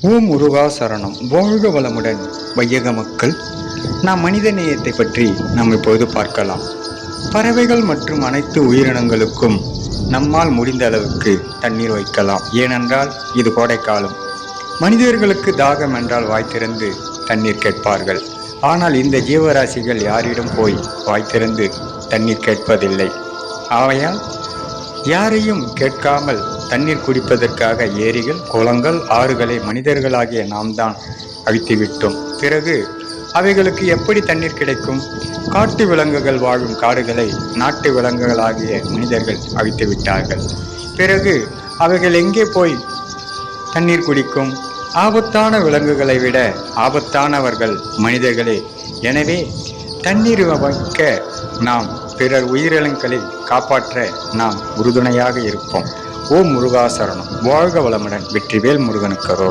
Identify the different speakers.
Speaker 1: ஓம் முருகா சரணம். வாழ்க வளமுடன் வையக மக்கள். நாம் மனித நேயத்தை பற்றி நாம் இப்பொழுது பார்க்கலாம். பறவைகள் மற்றும் அனைத்து உயிரினங்களுக்கும் நம்மால் முடிந்த அளவுக்கு தண்ணீர் வைக்கலாம். ஏனென்றால் இது கோடைக்காலம். மனிதர்களுக்கு தாகம் என்றால் வாய் திறந்து தண்ணீர் கேட்பார்கள். ஆனால் இந்த ஜீவராசிகள் யாரிடம் போய் வாய் திறந்து தண்ணீர் கேட்பதில்லை. ஆகையால் யாரையும் கேட்காமல் தண்ணீர் குடிப்பதற்காக ஏரிகள், குளங்கள், ஆறுகளை மனிதர்களாகிய நாம் தான் அழித்துவிட்டோம். பிறகு அவைகளுக்கு எப்படி தண்ணீர் கிடைக்கும்? காட்டு விலங்குகள் வாழும் காடுகளை நாட்டு விலங்குகளாகிய மனிதர்கள் அழித்து விட்டார்கள். பிறகு அவைகள் எங்கே போய் தண்ணீர் குடிக்கும்? ஆபத்தான விலங்குகளை விட ஆபத்தானவர்கள் மனிதர்களே. எனவே தண்ணீர் வைக்க நாம் பிறர் உயிரினங்களை காப்பாற்ற நாம் உறுதுணையாக இருப்போம். ஓம் முருகா சரணம். வாழ்க வளமுடன். வெற்றிவேல் முருகனுக்கு அரோகரா.